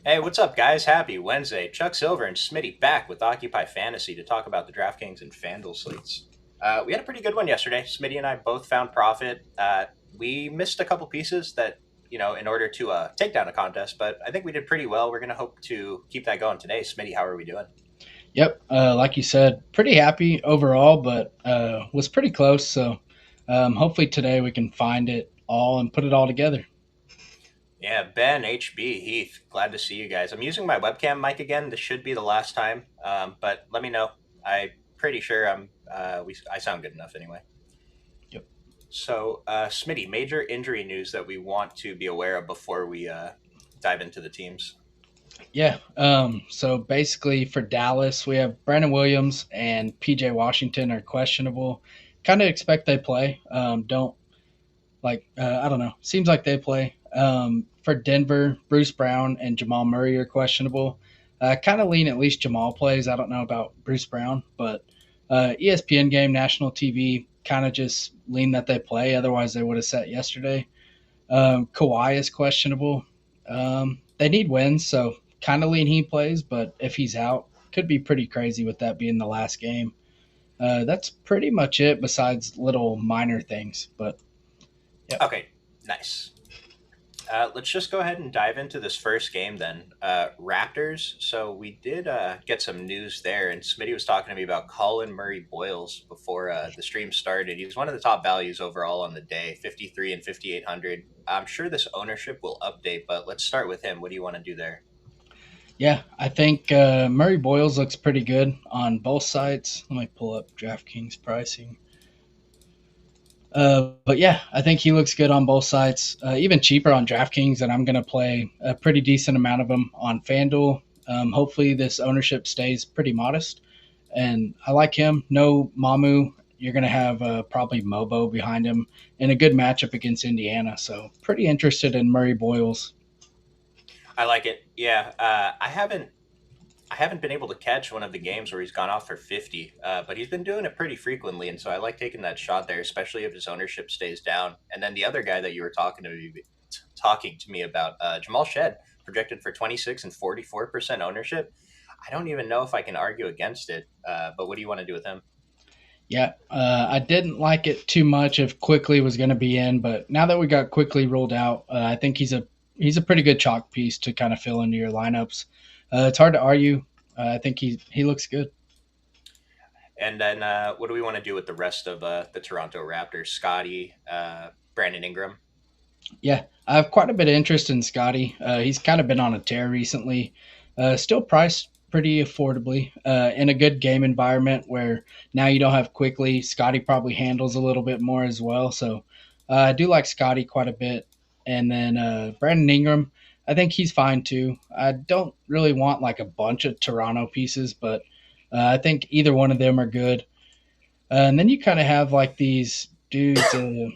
Hey, what's up, guys? Happy Wednesday. Chuck Silver and Smitty back with Occupy Fantasy to talk about the DraftKings and FanDuel slates. We had a pretty good one yesterday. Smitty and I both found profit. We missed a couple pieces that, in order to take down a contest, but I think we did pretty well. We're going to hope to keep that going today. Smitty, how are we doing? Yep, like you said, pretty happy overall, but was pretty close. So hopefully today we can find it all and put it all together. Yeah, Ben, HB, Heath, glad to see you guys. I'm using my webcam mic again. This should be the last time, but let me know. I'm pretty sure I sound good enough anyway. Yep. So, Smitty, major injury news that we want to be aware of before we dive into the teams. Yeah. So basically for Dallas, we have Brandon Williams and PJ Washington are questionable. Kind of expect they play. Don't I don't know. Seems like they play. For Denver, Bruce Brown and Jamal Murray are questionable. Kind of lean at least Jamal plays. I don't know about Bruce Brown, but ESPN game, national TV, kind of just lean that they play. Otherwise, they would have set yesterday. Kawhi is questionable. They need wins, so kind of lean he plays, but if he's out, could be pretty crazy with that being the last game. That's pretty much it, besides little minor things. But yeah, Okay, nice. Let's just go ahead and dive into this first game then. Raptors. So we did get some news there, and Smitty was talking to me about Colin Murray Boyles before the stream started. He's one of the top values overall on the day, 53 and 5,800. I'm sure this ownership will update, but let's start with him. What do you want to do there? yeah, I think Murray Boyles looks pretty good on both sides. Let me pull up DraftKings pricing. But yeah, I think he looks good on both sides. Even cheaper on DraftKings, and I'm going to play a pretty decent amount of them on FanDuel. Hopefully, this ownership stays pretty modest, and I like him. No Mamu. You're going to have probably Mobo behind him in a good matchup against Indiana. So pretty interested in Murray Boyles. I like it. Yeah, I haven't been able to catch one of the games where he's gone off for 50, but he's been doing it pretty frequently, and so I like taking that shot there, especially if his ownership stays down. And then the other guy that you were talking to me about, Jamal Shed, projected for 26 and 44% ownership. I don't even know if I can argue against it, but what do you want to do with him? Yeah, I didn't like it too much if Quickly was going to be in, but now that we got Quickly ruled out, I think he's a pretty good chalk piece to kind of fill into your lineups. It's hard to argue. I think he looks good. And then what do we want to do with the rest of the Toronto Raptors? Scotty, Brandon Ingram. Yeah, I have quite a bit of interest in Scotty. He's kind of been on a tear recently. Still priced pretty affordably in a good game environment where now you don't have Quickly. Scotty probably handles a little bit more as well. So I do like Scotty quite a bit. And then Brandon Ingram, I think he's fine too. I don't really want like a bunch of Toronto pieces, but I think either one of them are good. And then you kind of have like these dudes. You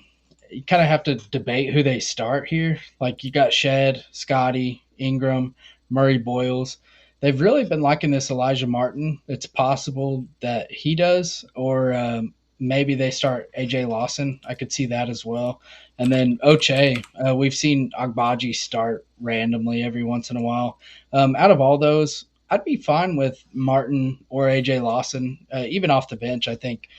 kind of have to debate who they start here. Like you got Shed, Scotty, Ingram, Murray Boyles. They've really been liking this Elijah Martin. It's possible that he does, or maybe they start AJ Lawson. I could see that as well. And then Oche, we've seen Agbaji start randomly every once in a while. Out of all those, I'd be fine with Martin or AJ Lawson, even off the bench. I think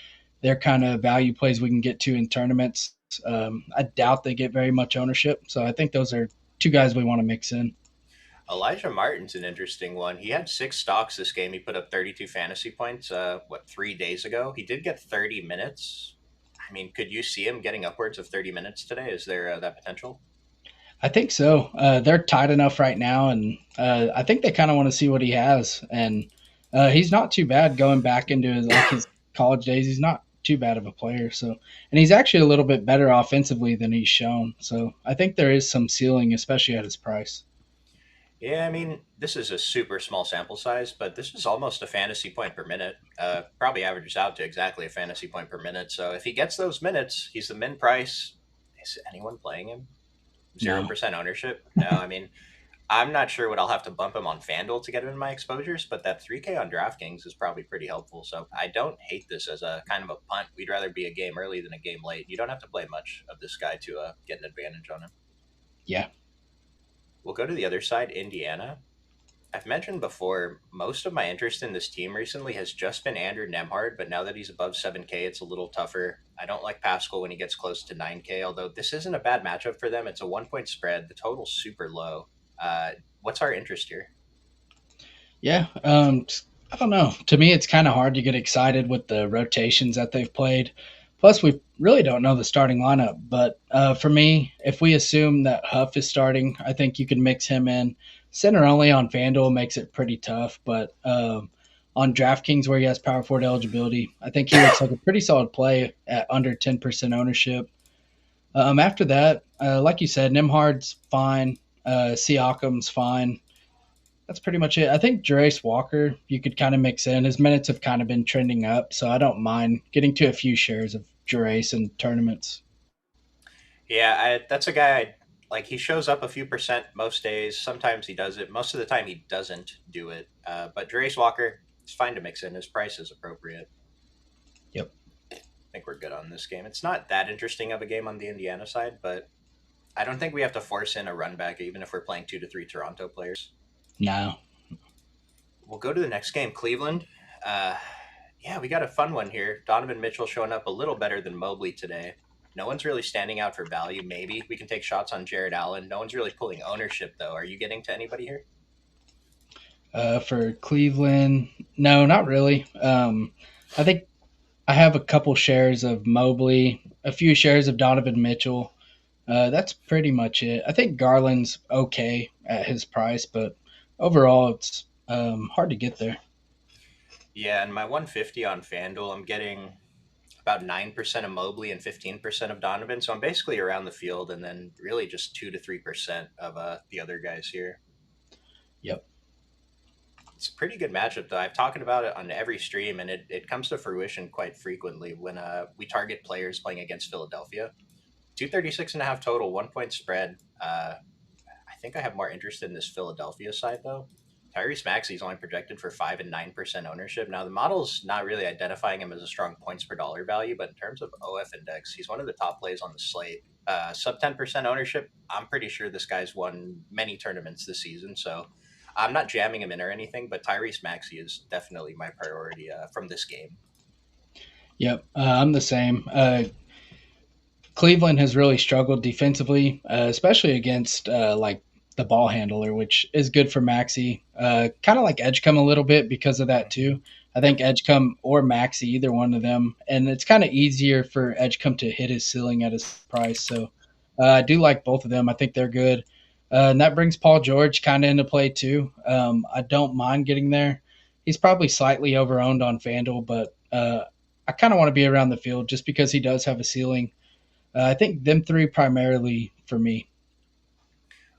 they're kind of value plays we can get to in tournaments. I doubt they get very much ownership, so I think those are two guys we want to mix in. Elijah Martin's an interesting one. He had six stocks this game. He put up 32 fantasy points, 3 days ago? He did get 30 minutes. I mean, could you see him getting upwards of 30 minutes today? Is there that potential? I think so. They're tight enough right now, and I think they kind of want to see what he has. And he's not too bad going back into his college days. He's not too bad of a player. So, and he's actually a little bit better offensively than he's shown. So, I think there is some ceiling, especially at his price. Yeah, I mean, this is a super small sample size, but this is almost a fantasy point per minute. Probably averages out to exactly a fantasy point per minute. So if he gets those minutes, he's the min price. Is anyone playing him? Zero No, percent ownership? No, I mean, I'm not sure what I'll have to bump him on FanDuel to get him in my exposures, but that 3K on DraftKings is probably pretty helpful. So I don't hate this as a kind of a punt. We'd rather be a game early than a game late. You don't have to play much of this guy to get an advantage on him. yeah, We'll go to the other side, Indiana. I've mentioned before, most of my interest in this team recently has just been Andrew Nemhard, but now that he's above 7K, it's a little tougher. I don't like Pascal when he gets close to 9K, although this isn't a bad matchup for them. It's a 1 point spread. The total's super low. What's our interest here? Yeah, I don't know. To me, it's kind of hard to get excited with the rotations that they've played. Plus, we really don't know the starting lineup. But for me, if we assume that Huff is starting, I think you can mix him in. Center only on FanDuel makes it pretty tough, but on DraftKings, where he has power forward eligibility, I think he looks like a pretty solid play at under 10% ownership. After that, like you said, Nimhard's fine. Siakam's fine. That's pretty much it. I think Jerace Walker, you could kind of mix in. His minutes have kind of been trending up, so I don't mind getting to a few shares of Jerace in tournaments. Yeah, that's a guy like. He shows up a few percent most days. Sometimes he does it. Most of the time, he doesn't do it. But Jerace Walker, it's fine to mix in. His price is appropriate. Yep. I think we're good on this game. It's not that interesting of a game on the Indiana side, but I don't think we have to force in a run back, even if we're playing 2 to 3 Toronto players. No. We'll go to the next game, Cleveland. Uh, yeah, we got a fun one here. Donovan Mitchell showing up a little better than Mobley today. No one's really standing out for value. Maybe we can take shots on Jared Allen. No one's really pulling ownership, though. Are you getting to anybody here? For Cleveland, no, not really. I think I have a couple shares of Mobley, a few shares of Donovan Mitchell. That's pretty much it. I think Garland's okay at his price, but overall, it's hard to get there. Yeah, and my 150 on FanDuel, I'm getting about 9% of Mobley and 15% of Donovan. So I'm basically around the field and then really just 2 to 3% of the other guys here. Yep. It's a pretty good matchup, though. I've talked about it on every stream, and it comes to fruition quite frequently when we target players playing against Philadelphia. 236.5 total, 1 point spread. I think I have more interest in this Philadelphia side, though. Tyrese Maxey is only projected for 5 and 9% ownership. Now, the model's not really identifying him as a strong points per dollar value, but in terms of OF index, he's one of the top plays on the slate. Sub 10% ownership, I'm pretty sure this guy's won many tournaments this season, so I'm not jamming him in or anything, but Tyrese Maxey is definitely my priority from this game. Yep. I'm the same. Cleveland has really struggled defensively, especially against like the ball handler, which is good for Maxi. Kind of like Edgecombe a little bit because of that too. I think Yep. Edgecombe or Maxi, either one of them, and it's kind of easier for Edgecombe to hit his ceiling at his price. So I do like both of them. I think they're good, and that brings Paul George kind of into play too. I don't mind getting there. He's probably slightly overowned on FanDuel, but I kind of want to be around the field just because he does have a ceiling. I think them three primarily for me.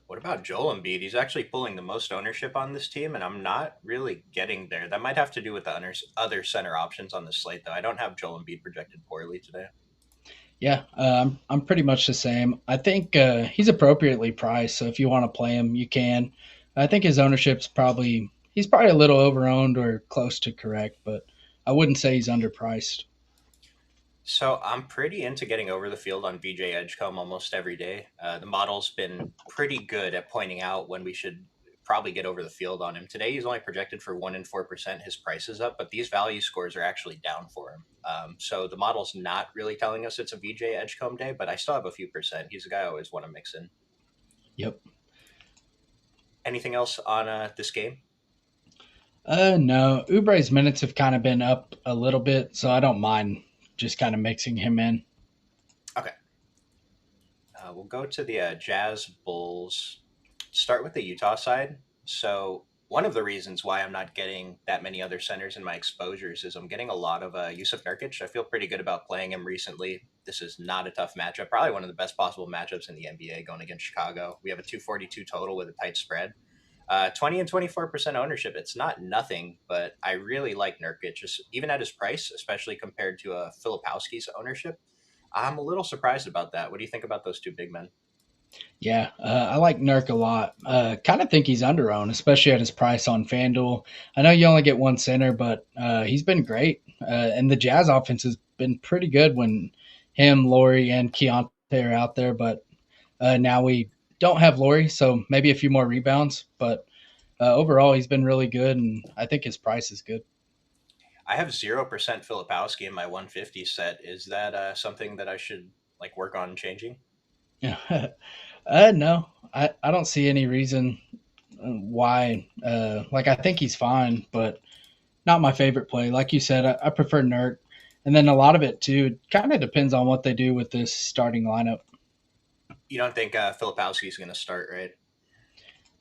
What about Joel Embiid? He's actually pulling the most ownership on this team, and I'm not really getting there. That might have to do with the other center options on the slate, though. I don't have Joel Embiid projected poorly today. Yeah, I'm pretty much the same. I think he's appropriately priced, so if you want to play him, you can. I think his ownership's probably he's probably a little overowned or close to correct, but I wouldn't say he's underpriced. So I'm pretty into getting over the field on VJ Edgecombe almost every day. The model's been pretty good at pointing out when we should probably get over the field on him. Today he's only projected for 1 and 4%. His price is up, but these value scores are actually down for him. So the model's not really telling us it's a VJ Edgecombe day, but I still have a few percent. He's a guy I always want to mix in. Yep. Anything else on this game? No, Ubre's minutes have kind of been up a little bit, so I don't mind just kind of mixing him in. Okay. We'll go to the Jazz Bulls. Start with the Utah side. So one of the reasons why I'm not getting that many other centers in my exposures is I'm getting a lot of Yusuf Nurkic. I feel pretty good about playing him recently. This is not a tough matchup. Probably one of the best possible matchups in the NBA going against Chicago. We have a 242 total with a tight spread. 20 and 24% ownership. It's not nothing, but I really like Nurkic, just even at his price, especially compared to Filipowski's ownership. I'm a little surprised about that. What do you think about those two big men? Yeah, I like Nurk a lot. Kind of think he's underowned, especially at his price on FanDuel. I know you only get one center, but he's been great. And the Jazz offense has been pretty good when him, Laurie, and Keontae are out there. But now we don't have Laurie, so maybe a few more rebounds. But Overall, he's been really good, and I think his price is good. I have 0% Filipowski in my 150 set. Is that something that I should like work on changing? No, I don't see any reason why. Like I think he's fine, but not my favorite play. Like you said, I prefer Nurk, and then a lot of it too kind of depends on what they do with this starting lineup. You don't think Filipowski is going to start, right?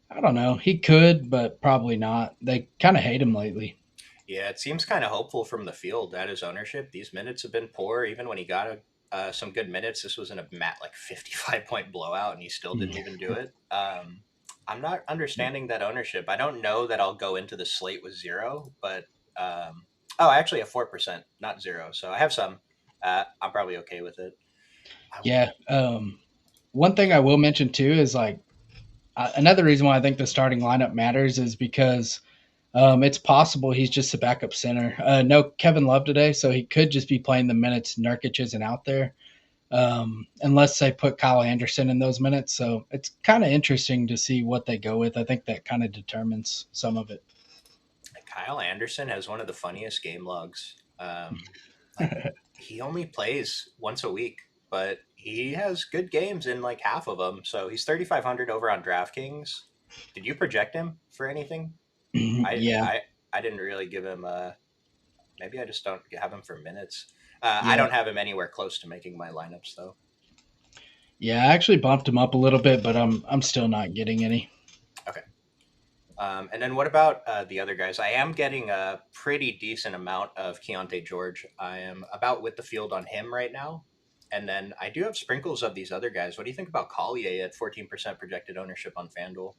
I don't know. He could, but probably not. They kind of hate him lately. Yeah, it seems kind of hopeful from the field at his ownership. These minutes have been poor. Even when he got some good minutes, this was in a like 55-point blowout, and he still didn't even do it. I'm not understanding that ownership. I don't know that I'll go into the slate with zero, but oh, I actually have 4%, not zero. So I have some. I'm probably okay with it. I, Yeah. One thing I will mention too is like another reason why I think the starting lineup matters is because it's possible he's just a backup center. No Kevin Love today, so he could just be playing the minutes Nurkic isn't out there, unless they put Kyle Anderson in those minutes. So it's kind of interesting to see what they go with. I think that kind of determines some of it. Kyle Anderson has one of the funniest game logs. Like he only plays once a week, but he has good games in like half of them. So he's 3,500 over on DraftKings. Did you project him for anything? I Yeah, I I didn't really give him. Maybe I just don't have him for minutes. I yeah, don't have him anywhere close to making my lineups though. yeah. I actually bumped him up a little bit, but I'm still not getting any. Okay. And then what about the other guys? I am getting a pretty decent amount of Keontae George. I am about with the field on him right now. And then I do have sprinkles of these other guys. What do you think about Collier at 14% projected ownership on FanDuel?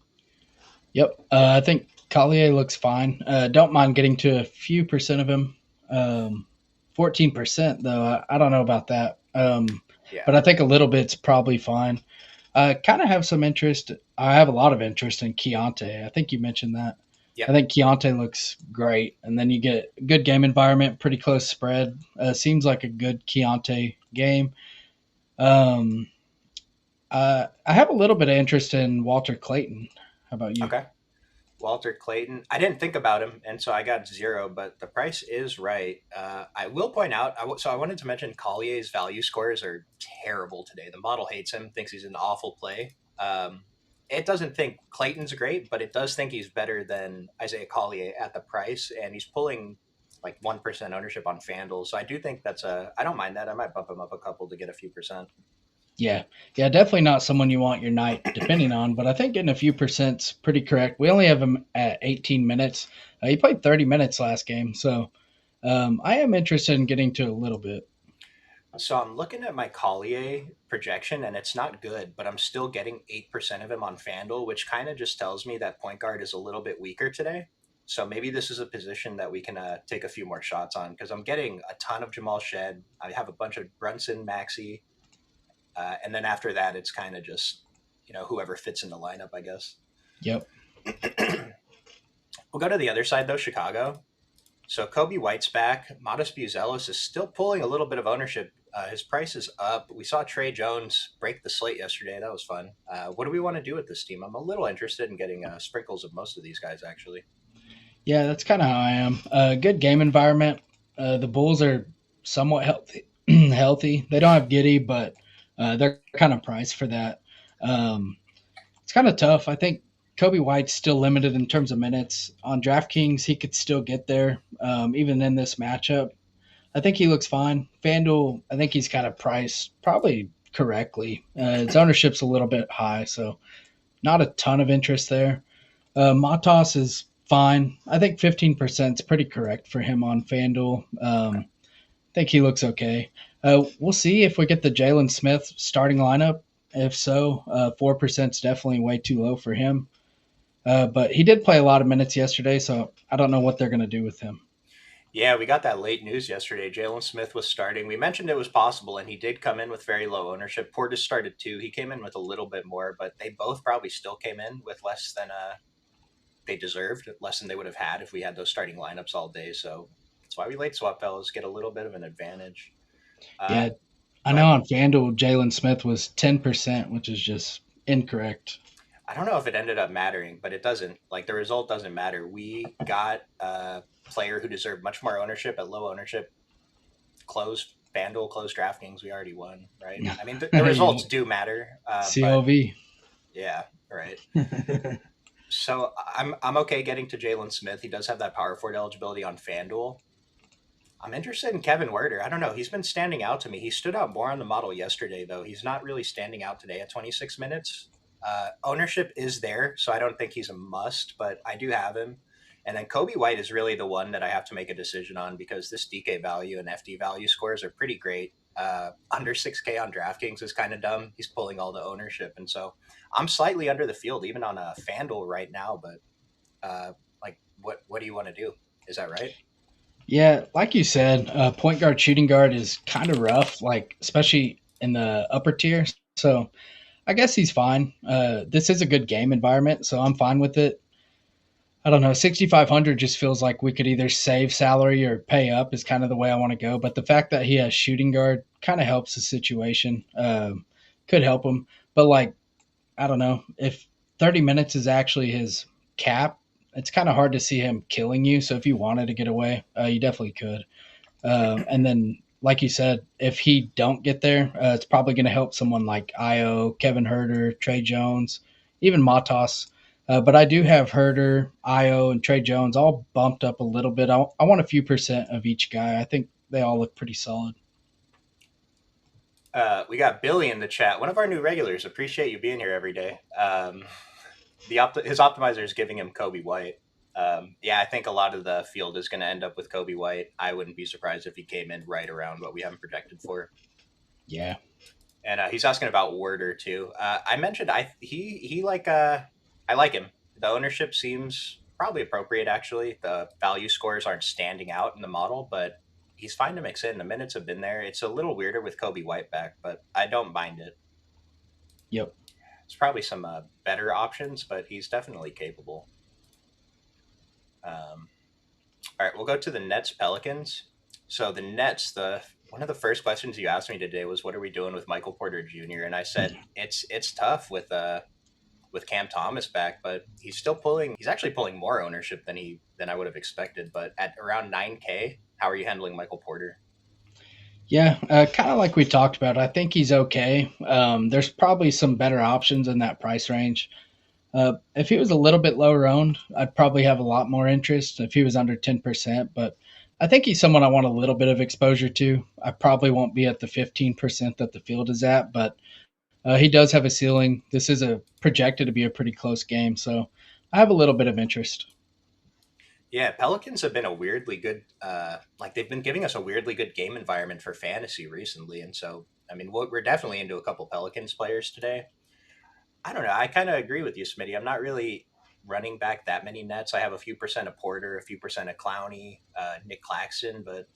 Yep, I think Collier looks fine. Don't mind getting to a few percent of him. 14% though, I don't know about that. Yeah. But I think a little bit's probably fine. I kind of have some interest. I have a lot of interest in Keontae. I think you mentioned that. I Yep. think Keontae looks great, and then you get good game environment, pretty close spread. Seems like a good Keontae game. Um, I have a little bit of interest in Walter Clayton. How about you? Okay. Walter Clayton. I didn't think about him, and so I got zero, but the price is right. I will point out, so I wanted to mention Collier's value scores are terrible today. The model hates him, thinks he's an awful play. It doesn't think Clayton's great, but it does think he's better than Isaiah Collier at the price, and he's pulling like 1% ownership on FanDuel. So I do think I don't mind that. I might bump him up a couple to get a few percent. Yeah, yeah, definitely not someone you want your night depending on, but I think getting a few percent's pretty correct. We only have him at 18 minutes. He played 30 minutes last game, so I am interested in getting to a little bit. So I'm looking at my Collier projection, and it's not good, but I'm still getting 8% of him on FanDuel, which kind of just tells me that point guard is a little bit weaker today. So maybe this is a position that we can take a few more shots on because I'm getting a ton of Jamal Shed. I have a bunch of Brunson, Maxi, and then after that, it's kind of just whoever fits in the lineup, I guess. Yep. We'll go to the other side though, Chicago. So Kobe White's back. Modest Buzelis is still pulling a little bit of ownership. His price is up. We saw Trey Jones break the slate yesterday. That was fun. What do we want to do with this team? I'm a little interested in getting sprinkles of most of these guys, actually. Yeah, that's kind of how I am. Good game environment. The Bulls are somewhat healthy. Healthy. They don't have Giddy, but they're kind of priced for that. Um, it's kind of tough. I think Kobe White's still limited in terms of minutes. On DraftKings, he could still get there, even in this matchup. I think he looks fine. FanDuel, I think he's kind of priced probably correctly. His ownership's a little bit high, so not a ton of interest there. Matos is fine. I think 15% is pretty correct for him on FanDuel. Okay. I think he looks okay. We'll see if we get the Jalen Smith starting lineup. If so, 4% is definitely way too low for him. But he did play a lot of minutes yesterday, so I don't know what they're going to do with him. Yeah, we got that late news yesterday. Jalen Smith was starting. We mentioned it was possible, and he did come in with very low ownership. Portis started too. He came in with a little bit more, but they both probably still came in with less than they deserved, less than they would have had if we had those starting lineups all day. So that's why we late swap fellows get a little bit of an advantage. Uh, Yeah, I go know ahead. on FanDuel, Jalen Smith was 10%, which is just incorrect. I don't know if it ended up mattering, but it doesn't. Like the result doesn't matter. We got a player who deserved much more ownership at low ownership. Closed FanDuel, closed DraftKings. We already won, right? I mean, the results Yep. do matter, but COV. yeah, right. So I'm okay getting to Jalen Smith. He does have that power forward eligibility on FanDuel. I'm interested in Kevin Werder. I don't know. He's been standing out to me. He stood out more on the model yesterday, though. He's not really standing out today at 26 minutes. Ownership is there, so I don't think he's a must, but I do have him. And then Kobe White is really the one that I have to make a decision on because this DK value and FD value scores are pretty great. Under 6K on DraftKings is kind of dumb. He's pulling all the ownership. And so I'm slightly under the field, even on a FanDuel right now. But like, what do you want to do? Is that right? Yeah, like you said, point guard, shooting guard is kind of rough, like especially in the upper tier. So I guess he's fine. This is a good game environment, so I'm fine with it. I don't know. 6,500 just feels like we could either save salary or pay up is kind of the way I want to go. But the fact that he has shooting guard kind of helps the situation. Could help him. But like, I don't know if 30 minutes is actually his cap. It's kind of hard to see him killing you. So if you wanted to get away, you definitely could. And then, like you said, if he don't get there, it's probably going to help someone like Io, Kevin Herter, Trey Jones, even Matos. But I do have Herter, Io, and Trey Jones all bumped up a little bit. I want a few percent of each guy. I think they all look pretty solid. We got Billy in the chat, one of our new regulars. Appreciate you being here every day. His optimizer is giving him Kobe White. Yeah, I think a lot of the field is going to end up with Kobe White. I wouldn't be surprised if he came in right around what we haven't projected for. Yeah. And he's asking about Werder too. I mentioned I like him. The ownership seems probably appropriate. Actually, the value scores aren't standing out in the model, but he's fine to mix in. The minutes have been there. It's a little weirder with Kobe White back, but I don't mind it. Yep. There's probably some better options, but he's definitely capable. All right, we'll go to the Nets Pelicans. So the Nets, the one of the first questions you asked me today was, "What are we doing with Michael Porter Jr.?" And I said it's tough with Cam Thomas back, but he's still pulling. He's actually pulling more ownership than I would have expected. But at around 9K, how are you handling Michael Porter? Yeah, kind of like we talked about. I think he's okay. There's probably some better options in that price range. If he was a little bit lower owned, I'd probably have a lot more interest if he was under 10%. But I think he's someone I want a little bit of exposure to. I probably won't be at the 15% that the field is at, but he does have a ceiling. This is a projected to be a pretty close game. So I have a little bit of interest. Yeah, Pelicans have been a weirdly good, like they've been giving us a weirdly good game environment for fantasy recently, and so I mean we're definitely into a couple Pelicans players today. I don't know. I kind of agree with you, Smitty. I'm not really running back that many Nets. I have a few percent of Porter, a few percent of Clowney, Nick Claxton, but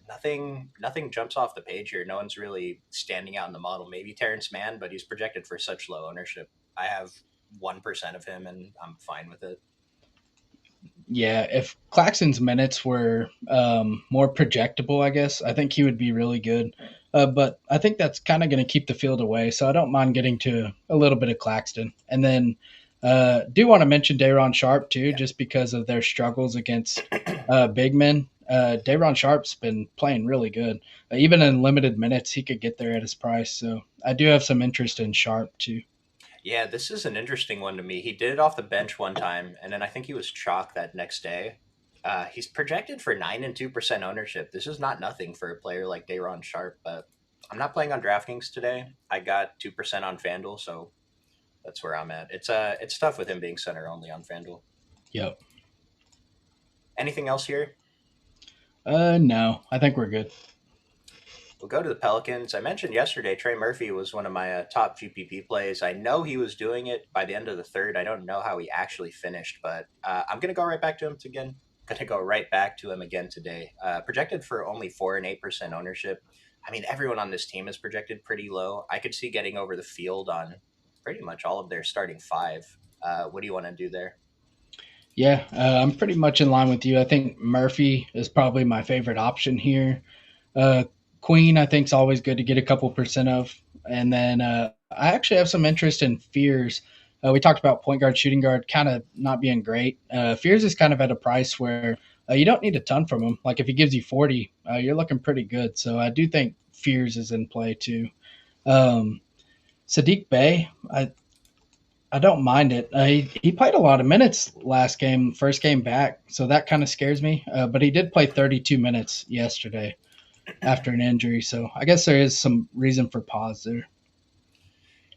nothing jumps off the page here. No one's really standing out in the model. Maybe Terrence Mann, but he's projected for such low ownership. I have 1% of him, and I'm fine with it. Yeah, if Claxton's minutes were more projectable, I guess, I think he would be really good. But I think that's kind of going to keep the field away. So I don't mind getting to a little bit of Claxton. And then do want to mention Dayron Sharp, too, Yeah. just because of their struggles against big men. Dayron Sharp's been playing really good. Even in limited minutes, he could get there at his price. So I do have some interest in Sharp, too. Yeah, this is an interesting one to me. He did it off the bench one time, and then I think he was chalk that next day. He's projected for 9% and 2% ownership. This is not nothing for a player like Dayron Sharp, but I'm not playing on DraftKings today. I got 2% on FanDuel, so that's where I'm at. It's tough with him being center only on FanDuel. Yep. Anything else here? No, I think we're good. We'll go to the Pelicans. I mentioned yesterday Trey Murphy was one of my top GPP plays. I know he was doing it by the end of the third. I don't know how he actually finished, but I'm going to go right back to him again. Going to go right back to him again today. Projected for only 4% and 8% ownership. I mean, everyone on this team is projected pretty low. I could see getting over the field on pretty much all of their starting five. What do you want to do there? Yeah, I'm pretty much in line with you. I think Murphy is probably my favorite option here. Uh, Queen, I think, is always good to get a couple percent of. And then I actually have some interest in Fears. We talked about point guard, shooting guard, kind of not being great. Fears is kind of at a price where you don't need a ton from him. Like if he gives you 40, you're looking pretty good. So I do think Fears is in play too. Um, Sadiq Bey, I don't mind it. He played a lot of minutes last game, first game back, so that kind of scares me. But he did play 32 minutes yesterday after an injury, so I guess there is some reason for pause there.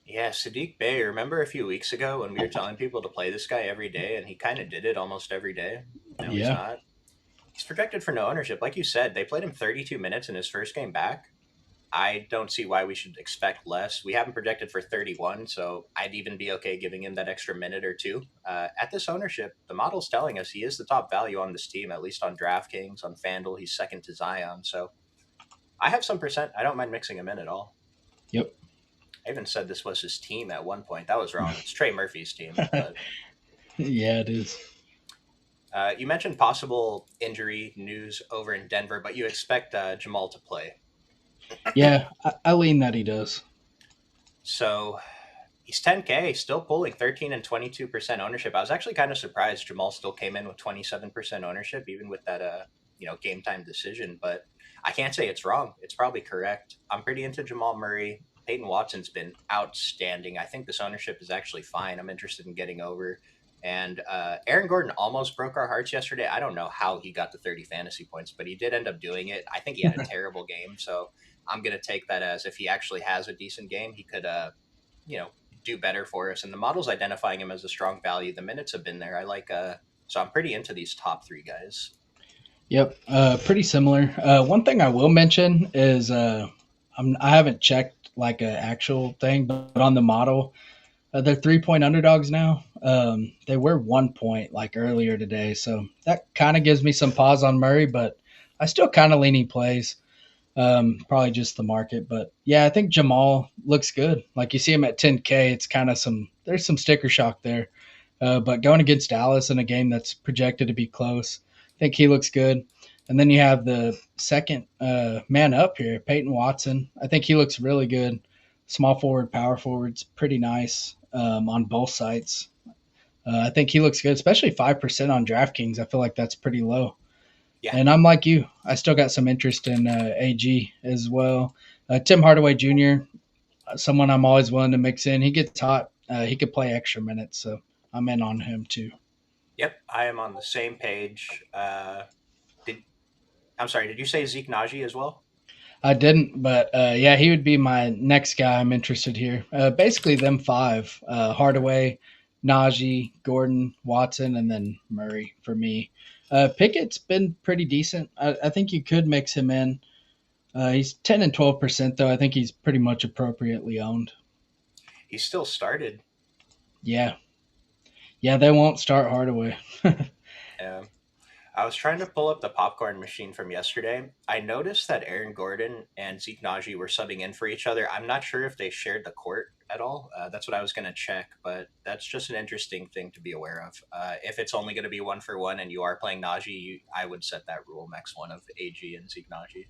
Yeah, Sadiq Bey. Remember a few weeks ago when we were telling people to play this guy every day, and he kind of did it almost every day. Now he's Yeah, not. He's projected for no ownership. Like you said, they played him 32 minutes in his first game back. I don't see why we should expect less. We haven't projected for 31, so I'd even be okay giving him that extra minute or two. At this ownership, the model's telling us he is the top value on this team, at least on DraftKings, on FanDuel. He's second to Zion. So I have some percent. I don't mind mixing him in at all. yep, I even said this was his team at one point. That was wrong. It's Trey Murphy's team. But yeah, it is. you mentioned possible injury news over in Denver, but you expect Jamal to play. Yeah, I lean that he does. So he's 10K, still pulling 13 and 22% ownership. I was actually kind of surprised Jamal still came in with 27% ownership, even with that game time decision. But I can't say it's wrong. It's probably correct. I'm pretty into Jamal Murray. Peyton Watson's been outstanding. I think this ownership is actually fine. I'm interested in getting over. And Aaron Gordon almost broke our hearts yesterday. I don't know how he got the 30 fantasy points, but he did end up doing it. I think he had a terrible game. So I'm going to take that as if he actually has a decent game, he could, you know, do better for us. And the model's identifying him as a strong value. The minutes have been there. So I'm pretty into these top three guys. Yep, pretty similar. One thing I will mention is I haven't checked like an actual thing, but on the model, they're 3 point underdogs now. They were 1 point like earlier today, so that kind of gives me some pause on Murray, but I still kind of leaning plays. Probably just the market, but yeah, I think Jamal looks good. Like you see him at 10K, it's kind of there's some sticker shock there. But going against Dallas in a game that's projected to be close, I think he looks good. And then you have the second man up here, Peyton Watson. I think he looks really good. Small forward, power forwards, pretty nice on both sides. I think he looks good, especially 5% on DraftKings. I feel like that's pretty low. Yeah. And I'm like you. I still got some interest in AG as well. Tim Hardaway Jr., someone I'm always willing to mix in. He gets hot. He could play extra minutes, so I'm in on him too. Yep. I am on the same page. Did I'm sorry. Did you say Zeke Naji as well? I didn't, but yeah, he would be my next guy I'm interested here. Basically, them five: Hardaway, Najee, Gordon, Watson, and then Murray for me. Pickett's been pretty decent. I think you could mix him in. He's 10 and 12% though. I think he's pretty much appropriately owned. He still started. Yeah, yeah, they won't start Hardaway. Um, I was trying to pull up the popcorn machine from yesterday. I noticed that Aaron Gordon and Zeke Naji were subbing in for each other. I'm not sure if they shared the court at all. That's what I was going to check, but that's just an interesting thing to be aware of. If it's only going to be 1-for-1 and you are playing Naji, I would set that rule max one of AG and Zeke Naji.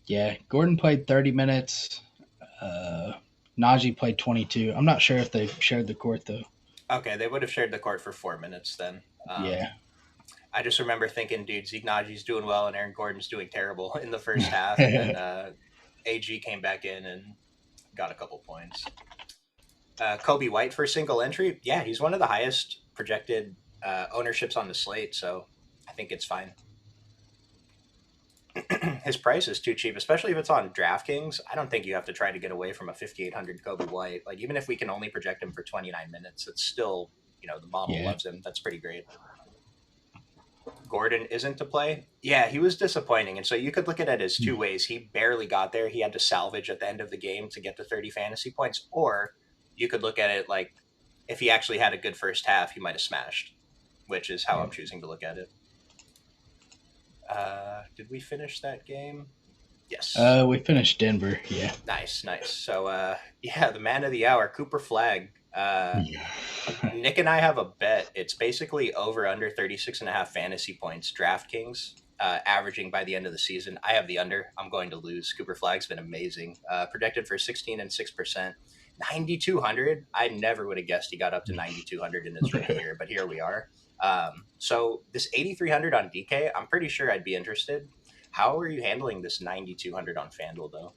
Yeah, Gordon played 30 minutes. Uh, Najee played 22. I'm not sure if they shared the court though. Okay, they would have shared the court for 4 minutes then. Yeah. I just remember thinking, dude, Zeke Naji's doing well and Aaron Gordon's doing terrible in the first half, and then AG came back in and got a couple points. Kobe White for single entry, yeah, he's one of the highest projected ownerships on the slate, so I think it's fine. His price is too cheap, especially if it's on DraftKings. I don't think you have to try to get away from a 5,800 Kobe White. Like even if we can only project him for 29 minutes, it's still the model Yeah. loves him. That's pretty great. Gordon isn't to play. Yeah, he was disappointing. And so you could look at it as two ways. He barely got there. He had to salvage at the end of the game to get to 30 fantasy points. Or you could look at it like if he actually had a good first half, he might have smashed, which is how Yeah. I'm choosing to look at it. Did we finish that game? Yes. We finished Denver. Yeah. Nice, nice. So, yeah, the man of the hour, Cooper Flag. Yeah. Nick and I have a bet. It's basically over under 36 and a half fantasy points. DraftKings averaging by the end of the season. I have the under. I'm going to lose. Cooper Flag's been amazing. Projected for 16 and 6%. 9,200. I never would have guessed he got up to 9,200 in his rookie year, but here we are. So this 8,300 on DK, I'm pretty sure I'd be interested. How are you handling this 9,200 on FanDuel though?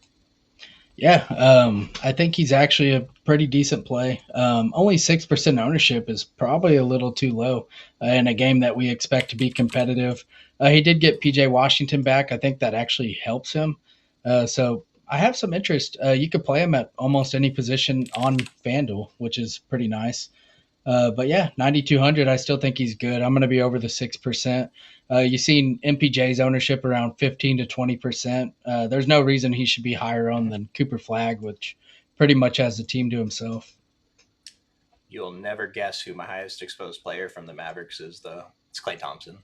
Yeah, I think he's actually a pretty decent play. Only 6% ownership is probably a little too low in a game that we expect to be competitive. He did get PJ Washington back. I think that actually helps him. So I have some interest. You could play him at almost any position on FanDuel, which is pretty nice. But yeah, 9,200. I still think he's good. I'm going to be over the 6%. You've seen MPJ's ownership around 15 to 20%. There's no reason he should be higher on than Cooper Flag, which pretty much has the team to himself. You'll never guess who my highest exposed player from the Mavericks is, though. It's Klay Thompson.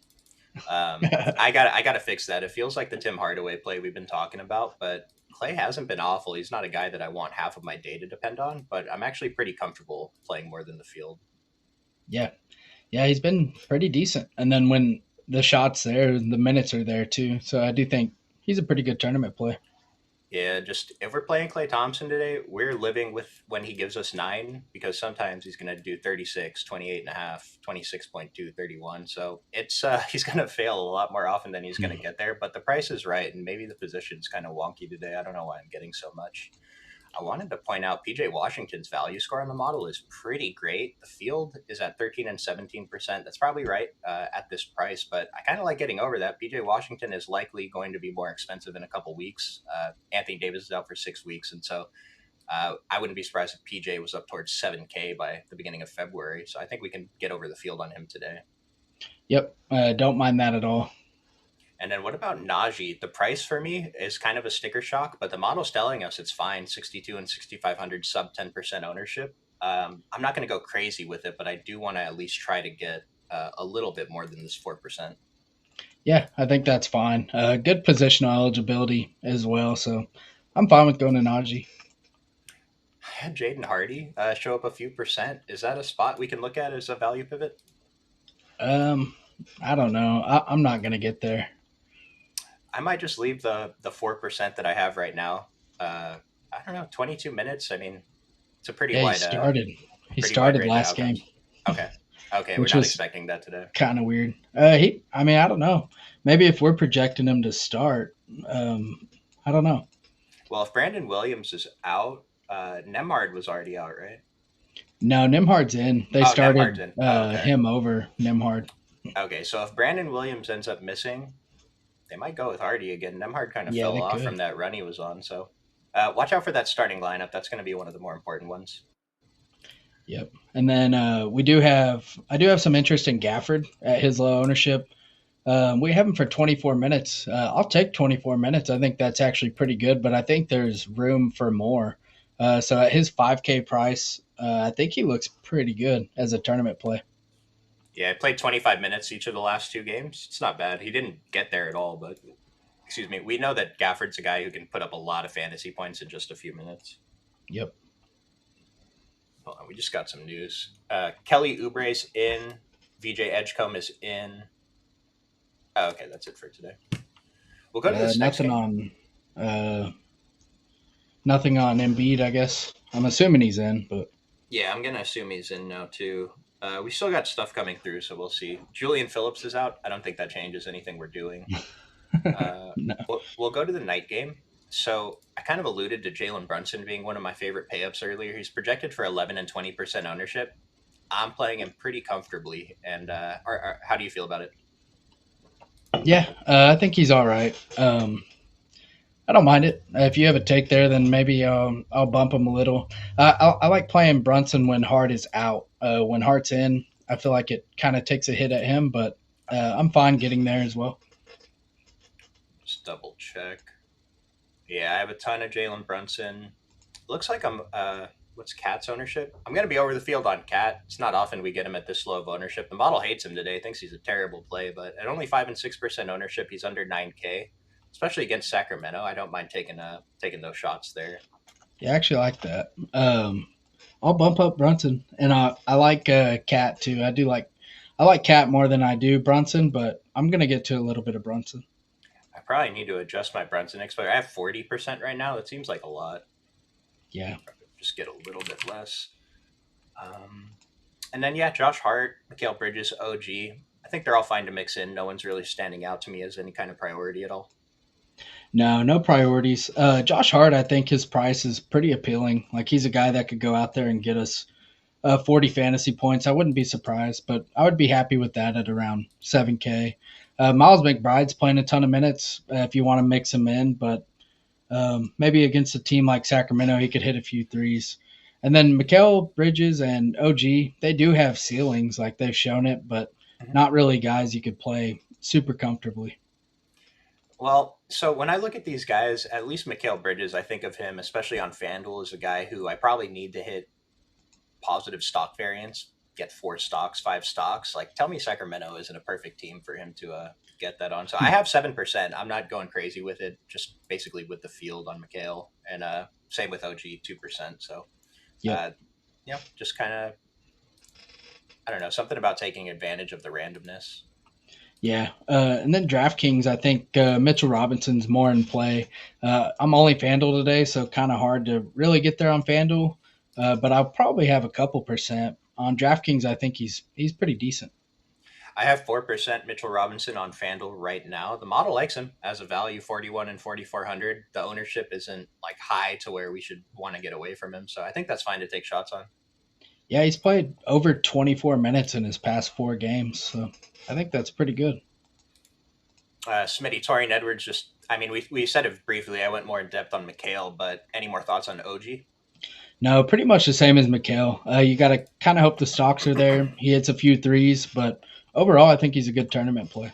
I got to fix that. It feels like the Tim Hardaway play we've been talking about, but Klay hasn't been awful. He's not a guy that I want half of my day to depend on, but I'm actually pretty comfortable playing more than the field. Yeah, yeah, he's been pretty decent. And then when the shots there, the minutes are there too. So I do think he's a pretty good tournament play. Yeah, just if we're playing Klay Thompson today, we're living with when he gives us nine because sometimes he's going to do 36, 28 and a half, 26.2, 31. So it's he's going to fail a lot more often than he's going to get there. But the price is right, and maybe the position's kind of wonky today. I don't know why I'm getting so much. I wanted to point out PJ Washington's value score on the model is pretty great. The field is at 13 and 17%. That's probably right at this price, but I kind of like getting over that. PJ Washington is likely going to be more expensive in a couple weeks. Anthony Davis is out for 6 weeks, and so I wouldn't be surprised if PJ was up towards 7K by the beginning of February. So I think we can get over the field on him today. Yep, don't mind that at all. And then what about Najee? The price for me is kind of a sticker shock, but the model's telling us it's fine. 62 and 6,500 sub 10% ownership. I'm not going to go crazy with it, but I do want to at least try to get a little bit more than this 4%. Yeah, I think that's fine. Good positional eligibility as well. So I'm fine with going to Najee. I had Jaden Hardy show up a few percent. Is that a spot we can look at as a value pivot? Um, I don't know. I'm not going to get there. I might just leave the 4% that I have right now. I don't know, 22 minutes. I mean, it's a Yeah, he started. He pretty wide started range of last game, outcomes. Okay, okay, we're which not was expecting that today. kind of weird. I mean, I don't know. Maybe if we're projecting him to start, I don't know. Well, if Brandon Williams is out, Nemhard was already out, right? No, Nimhard's in. They Oh, Nemhard's started in. Oh, okay. him over Nimhard. Okay, so if Brandon Williams ends up missing, they might go with Hardy again. Nemhard kind of Yeah, fell they off from could. that run he was on, so watch out for that starting lineup. That's going to be one of the more important ones. Yep. And then I do have some interest in Gafford at his low ownership. We have him for 24 minutes. I'll take 24 minutes. I think that's actually pretty good, but I think there's room for more. So at his 5K price, I think he looks pretty good as a tournament play. Yeah, I played 25 minutes each of the last two games. It's not bad. He didn't get there at all, but excuse me. We know that Gafford's a guy who can put up a lot of fantasy points in just a few minutes. Yep. Hold on, we just got some news. Kelly Oubre's in. VJ Edgecombe is in. Oh, okay, that's it for today. We'll go to this next Nothing game. on nothing on Embiid, I guess. I'm assuming he's in, but Yeah, I'm gonna assume he's in now too. We still got stuff coming through, so we'll see. Julian Phillips is out. I don't think that changes anything we're doing. no. We'll go to the night game. So I kind of alluded to Jalen Brunson being one of my favorite payups earlier. He's projected for 11 and 20% ownership. I'm playing him pretty comfortably. And how do you feel about it? Yeah, I think he's all right. I don't mind it. If you have a take there, then maybe I'll bump him a little. I like playing Brunson when Hart is out. When Hart's in, I feel like it kind of takes a hit at him, but I'm fine getting there as well. Just double check. Yeah, I have a ton of Jalen Brunson. Looks like I'm. What's Cat's ownership? I'm going to be over the field on Cat. It's not often we get him at this low of ownership. The model hates him today. Thinks he's a terrible play, but at only 5 and 6% ownership, he's under 9K. Especially against Sacramento, I don't mind taking those shots there. Yeah, I actually like that. I'll bump up Brunson, and I like Cat too. I like Cat more than I do Brunson, but I'm gonna get to a little bit of Brunson. I probably need to adjust my Brunson exposure. I have 40% right now. That seems like a lot. Yeah, just get a little bit less. Um, and then yeah, Josh Hart, Mikal Bridges, OG. I think they're all fine to mix in. No one's really standing out to me as any kind of priority at all. No, no priorities. Josh Hart, I think his price is pretty appealing. Like he's a guy that could go out there and get us 40 fantasy points. I wouldn't be surprised, but I would be happy with that at around 7K. Miles McBride's playing a ton of minutes if you want to mix him in, but maybe against a team like Sacramento, he could hit a few threes. And then Mikal Bridges and OG, they do have ceilings, like they've shown it, but Mhm. not really guys you could play super comfortably. Well, so when I look at these guys, at least Mikal Bridges, I think of him, especially on FanDuel, as a guy who I probably need to hit positive stock variance, get 4 stocks, 5 stocks. Like, tell me Sacramento isn't a perfect team for him to get that on. So I have 7%. I'm not going crazy with it, just basically with the field on McHale, and same with OG 2%. So Yep. uh, just kind of, I don't know, something about taking advantage of the randomness. Yeah, and then DraftKings, I think Mitchell Robinson's more in play. I'm only FanDuel today, so kind of hard to really get there on FanDuel. But I'll probably have a couple percent on DraftKings. I think he's pretty decent. I have 4% Mitchell Robinson on FanDuel right now. The model likes him as a value, 41 and 4,400. The ownership isn't like high to where we should want to get away from him. So I think that's fine to take shots on. Yeah, he's played over 24 minutes in his past 4 games, so I think that's pretty good. Smitty, Torian Edwards, just, I mean, we said it briefly. I went more in depth on McHale, but any more thoughts on OG? No, pretty much the same as Mikhail. You got to kind of hope the stocks are there. He hits a few threes, but overall, I think he's a good tournament play.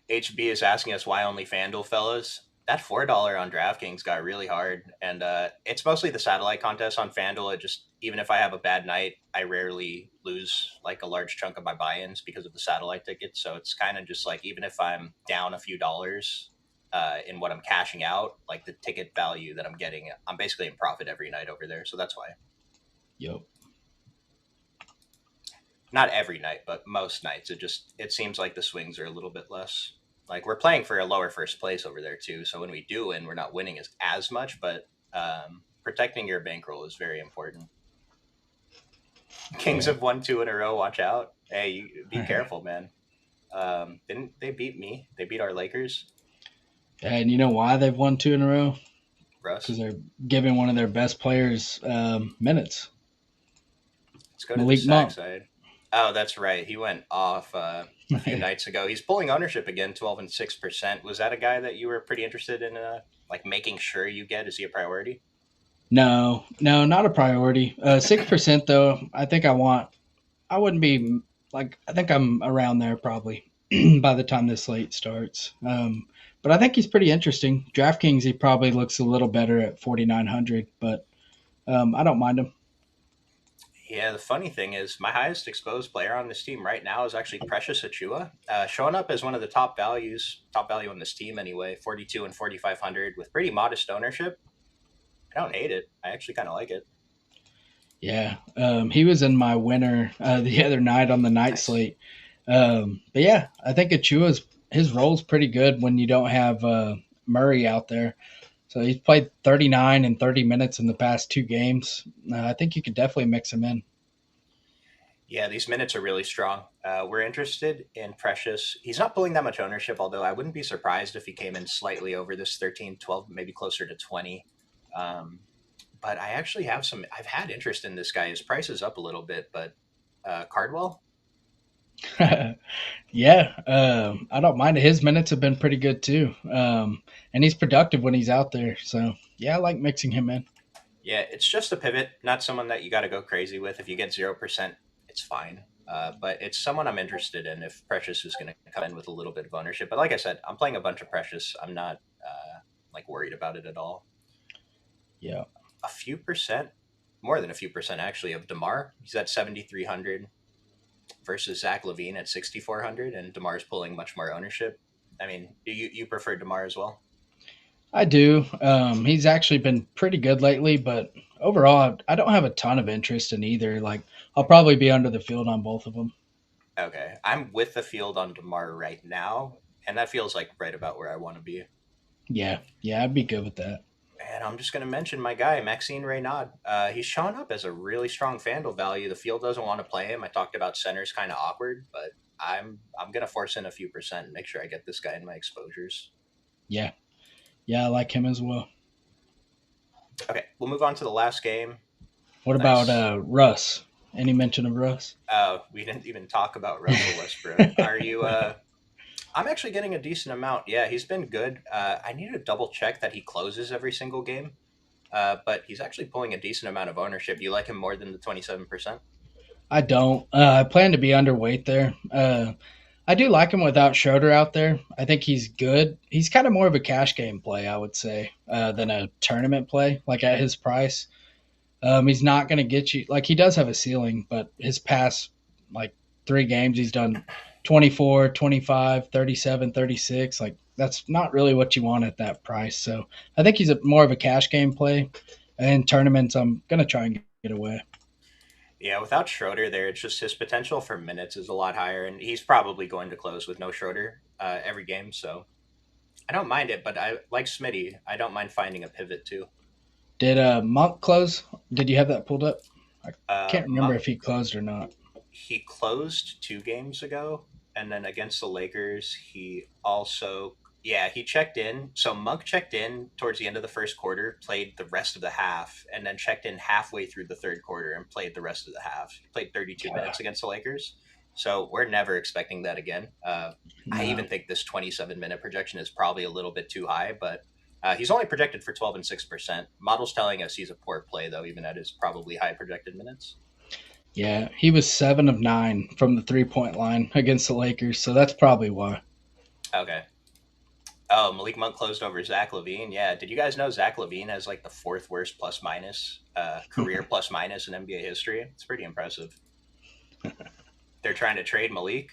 HB is asking us why only FanDuel, fellas. That $4 on DraftKings got really hard, and it's mostly the satellite contest on FanDuel. It just, even if I have a bad night, I rarely lose like a large chunk of my buy-ins because of the satellite tickets. So it's kind of just like, even if I'm down a few dollars in what I'm cashing out, like the ticket value that I'm getting, I'm basically in profit every night over there. So that's why. Yep. Not every night, but most nights. It seems like the swings are a little bit less. Like, we're playing for a lower first place over there too, so when we do win, we're not winning as much. But protecting your bankroll is very important. Kings Yeah. have won 2 in a row. Watch out! Hey, be careful, man. Didn't they beat me? They beat our Lakers, And you know why they've won 2 in a row? Because Russ. they're giving one of their best players minutes. Let's go to the Malik sack Monk. side. Oh, that's right. He went off a few nights ago. He's pulling ownership again, 12 and 6%. Was that a guy that you were pretty interested in, like making sure you get? Is he a priority? No, no, not a priority. 6% though. I think I want. I wouldn't be like. I think I'm around there probably by the time this slate starts. But I think he's pretty interesting. DraftKings, he probably looks a little better at 4,900, but I don't mind him. Yeah, the funny thing is, my highest exposed player on this team right now is actually Precious Achua, showing up as one of the top value on this team anyway. 42 and 4,500 with pretty modest ownership. I don't hate it. I actually kind of like it. Yeah, he was in my winner the other night on the night Nice. slate. But yeah, I think Achua's his role's pretty good when you don't have Murray out there. So he's played 39 and 30 minutes in the past 2 games. I think you could definitely mix him in. Yeah, these minutes are really strong. We're interested in Precious. He's not pulling that much ownership, although I wouldn't be surprised if he came in slightly over this 13, 12, maybe closer to 20. Um, but I actually I've had interest in this guy. His price is up a little bit, but Cardwell, Yeah, I don't mind it. His minutes have been pretty good too, and he's productive when he's out there. So yeah, I like mixing him in. yeah, it's just a pivot, not someone that you got to go crazy with. If you get 0%, it's fine. But it's someone I'm interested in if Precious is going to come in with a little bit of ownership. But like I said, I'm playing a bunch of Precious. I'm not like worried about it at all. Yeah, A few percent, more than a few percent actually, of DeMar. He's at 7,300 versus Zach Levine at 6,400, and DeMar's pulling much more ownership. I mean, do you prefer DeMar as well? I do. He's actually been pretty good lately, but overall, I don't have a ton of interest in either. Like, I'll probably be under the field on both of them. Okay, I'm with the field on DeMar right now, and that feels like right about where I want to be. Yeah, yeah, I'd be good with that. And I'm just going to mention my guy, Maxine Reynaud. He's showing up as a really strong FanDuel value. The field doesn't want to play him. I talked about centers kind of awkward, but I'm going to force in a few percent and make sure I get this guy in my exposures. Yeah, yeah, I like him as well. Okay, we'll move on to the last game. What about Nice. Russ? Any mention of Russ? We didn't even talk about Russell Westbrook. Are you? I'm actually getting a decent amount. Yeah, he's been good. I need to double check that he closes every single game. But he's actually pulling a decent amount of ownership. You like him more than the 27%? I don't. I plan to be underweight there. I do like him without Schroeder out there. I think he's good. He's kind of more of a cash game play, I would say, than a tournament play. Like at his price, he's not going to get you. Like he does have a ceiling, but his past like 3 games, he's done 24, 25, 37, 36. Like that's not really what you want at that price. So I think he's more of a cash game play. And tournaments, I'm going to try and get away. Yeah, without Schroeder there, it's just his potential for minutes is a lot higher, and he's probably going to close with no Schroeder every game. So I don't mind it, but I like Smitty. I don't mind finding a pivot too. Did Monk close? Did you have that pulled up? I can't remember Monk, if he closed or not. he closed 2 games ago, and then against the Lakers, he also he checked in. So Monk checked in towards the end of the first quarter, played the rest of the half, and then checked in halfway through the third quarter and played the rest of the half. He played 32 minutes against the Lakers, so we're never expecting that again. I No. even think this 27-minute projection is probably a little bit too high, but. He's only projected for 12 and 6%. Models telling us he's a poor play, though, even at his probably high projected minutes. Yeah, he was 7 of 9 from the 3 point line against the Lakers, so that's probably why. Okay. Oh, Malik Monk closed over Zach Levine. Yeah. Did you guys know Zach Levine has like the fourth worst plus minus career plus minus in NBA history? It's pretty impressive. They're trying to trade Malik.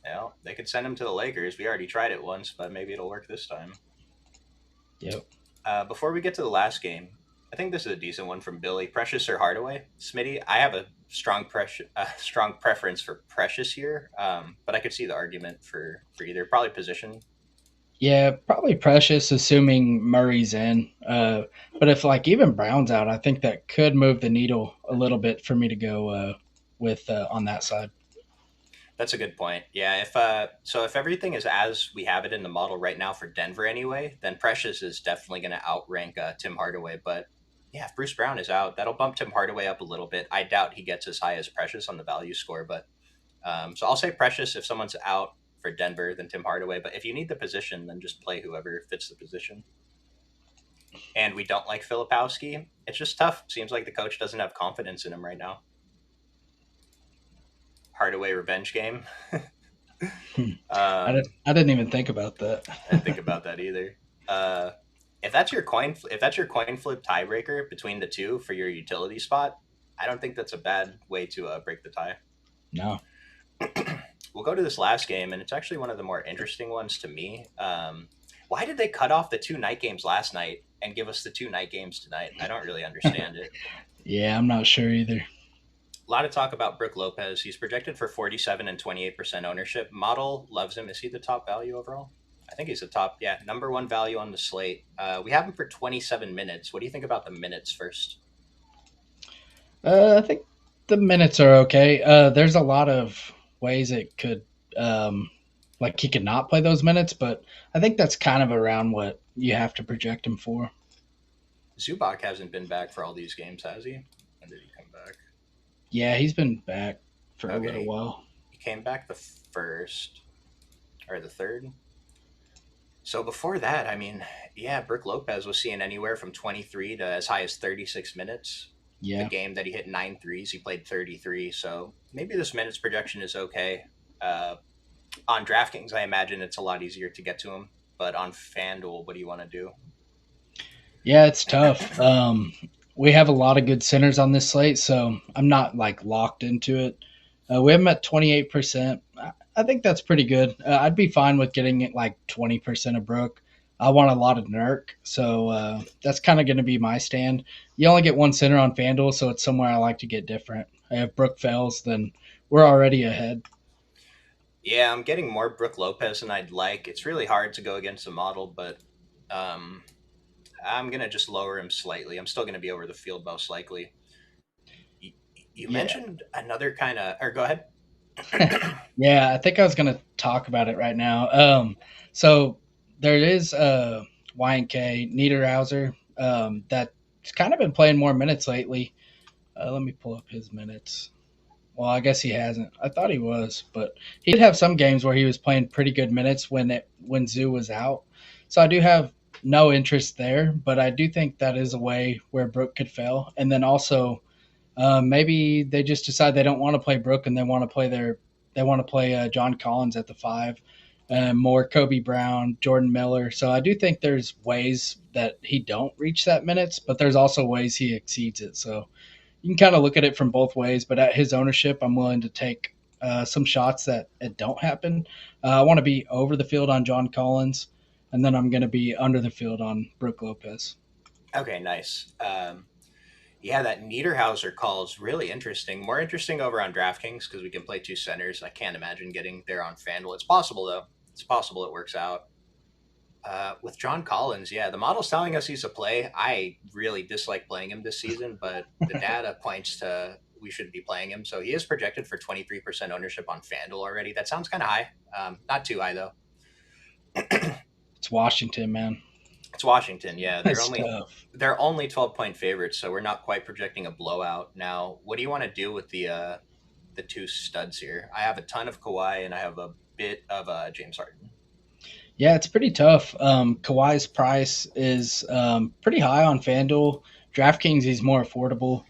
Well, they could send him to the Lakers. We already tried it once, but maybe it'll work this time. Yep. Before we get to the last game, I think this is a decent one from Billy. Precious or Hardaway? Smitty, I have a strong preference for Precious here, but I could see the argument for either. Probably position. Yeah, probably Precious, assuming Murray's in. But if like even Brown's out, I think that could move the needle a little bit for me to go with on that side. That's a good point. Yeah, if everything is as we have it in the model right now for Denver anyway, then Precious is definitely going to outrank Tim Hardaway. But yeah, if Bruce Brown is out, that'll bump Tim Hardaway up a little bit. I doubt he gets as high as Precious on the value score, but so I'll say Precious if someone's out for Denver than Tim Hardaway. But if you need the position, then just play whoever fits the position. And we don't like Filipowski. It's just tough. Seems like the coach doesn't have confidence in him right now. Hardaway revenge game. Hmm. um, I didn't even think about that. I didn't think about that either. Uh, if that's your coin flip tiebreaker between the two for your utility spot, I don't think that's a bad way to break the tie. No. We'll go to this last game, and it's actually one of the more interesting ones to me. Why did they cut off the 2 night games last night and give us the 2 night games tonight? I don't really understand it. Yeah, I'm not sure either. A lot of talk about Brooke Lopez. He's projected for 47 and 28% ownership. Model loves him. Is he the top value overall? I think he's the top, yeah, number one value on the slate. We have him for 27 minutes. What do you think about the minutes first? I think the minutes are okay. There's a lot of ways it could, like he could not play those minutes, but I think that's kind of around what you have to project him for. Zubac hasn't been back for all these games, has he? When did he come back? Yeah, he's been back for a little Okay, while. he came back the first or the third. So before that, I mean, yeah, Brooke Lopez was seeing anywhere from 23 to as high as 36 minutes. The Yeah, game that he hit 9 threes, he played 33. So maybe this minutes projection is okay. Uh, on DraftKings, I imagine it's a lot easier to get to him. But on FanDuel, what do you want to do? yeah, it's tough. We have a lot of good centers on this slate, so I'm not like locked into it. We have him at 28%. I think that's pretty good. I'd be fine with getting it like 20% of Brook. I want a lot of Nurk, so that's kind of going to be my stand. You only get one center on FanDuel, so it's somewhere I like to get different. If Brook fails, then we're already ahead. Yeah, I'm getting more Brooke Lopez than I'd like. It's really hard to go against the model, but um, I'm gonna just lower him slightly. I'm still gonna be over the field most likely. You, you Yeah. mentioned another kind of, or go ahead. Yeah, I think I was going to talk about it right now. So there is YNK Niederhauser that's kind of been playing more minutes lately. Let me pull up his minutes. Well, I guess he hasn't. I thought he was, but he did have some games where he was playing pretty good minutes when Zoo was out. So I do have no interest there, but I do think that is a way where Brook could fail. And then also maybe they just decide they don't want to play Brook and they want to play John Collins at the five, more Kobe Brown, Jordan Miller. So I do think there's ways that he don't reach that minutes, but there's also ways he exceeds it. So you can kind of look at it from both ways. But at his ownership, I'm willing to take some shots that it don't happen. I want to be over the field on John Collins, and then I'm going to be under the field on Brook Lopez. Okay, nice. Yeah, that Niederhauser call is really interesting. More interesting over on DraftKings because we can play two centers. I can't imagine getting there on FanDuel. It's possible though. It's possible it works out. With John Collins, yeah, the model's telling us he's a play. I really dislike playing him this season, but the data points to we should be playing him. So he is projected for 23% ownership on FanDuel already. That sounds kind of high. Not too high though. It's Washington, man. It's Washington. Yeah, they're It's only tough. they're only 12-point favorites, so we're not quite projecting a blowout. Now, what do you want to do with the two studs here? I have a ton of Kawhi and I have a bit of James Harden. Yeah, it's pretty tough. Kawhi's price is pretty high on FanDuel. DraftKings, he's more affordable.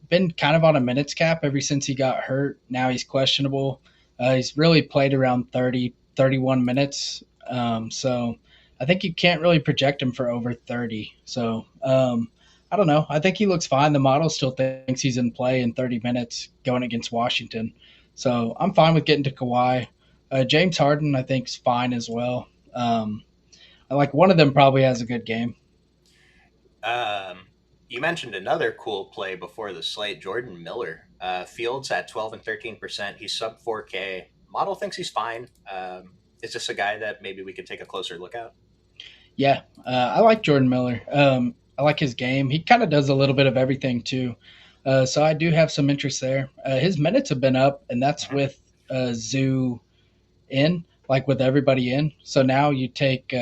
Been kind of on a minutes cap ever since he got hurt. Now he's questionable. He's really played around 30, 31 minutes. So I think you can't really project him for over 30. So I don't know. I think he looks fine. The model still thinks he's in play in 30 minutes going against Washington. So I'm fine with getting to Kawhi. James Harden, I think, is fine as well. I like one of them probably has a good game. Um, you mentioned another cool play before the slate, Jordan Miller. Fields at 12 and 13%. He's sub 4K. Model thinks he's fine. Is this a guy that maybe we could take a closer look at? Yeah, I like Jordan Miller. I like his game. He kind of does a little bit of everything too. So I do have some interest there. His minutes have been up, and that's Mhm. with Zoo in, like with everybody in. So now you take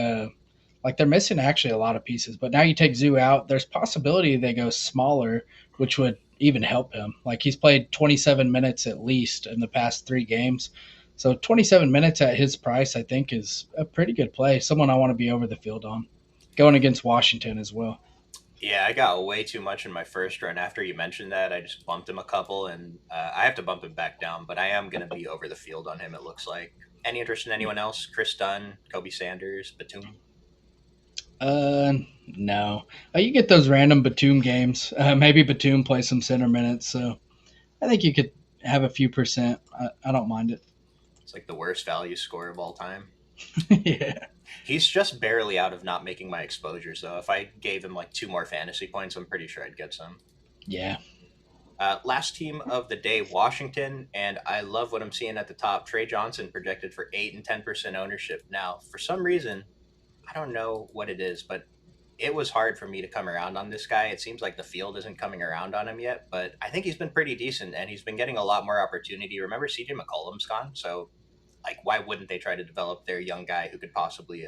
like they're missing actually a lot of pieces, but now you take Zoo out. There's possibility they go smaller, which would even help him. Like he's played 27 minutes at least in the past 3 games. So 27 minutes at his price, I think, is a pretty good play. Someone I want to be over the field on, going against Washington as well. Yeah, I got way too much in my first run. After you mentioned that, I just bumped him a couple, and I have to bump him back down. But I am going to be over the field on him. It looks like. Any interest in anyone else? Chris Dunn, Kobe Sanders, Batum. Uh, no. You get those random Batum games. Maybe Batum plays some center minutes, so I think you could have a few percent. I don't mind it. It's like the worst value score of all time. Yeah. He's just barely out of not making my exposures, though. If I gave him like two more fantasy points, I'm pretty sure I'd get some. Yeah. Last team of the day, Washington, and I love what I'm seeing at the top. Trey Johnson projected for 8 and 10% ownership. Now, for some reason, I don't know what it is, but it was hard for me to come around on this guy. It seems like the field isn't coming around on him yet, but I think he's been pretty decent and he's been getting a lot more opportunity. Remember, CJ McCollum's gone, so like, why wouldn't they try to develop their young guy who could possibly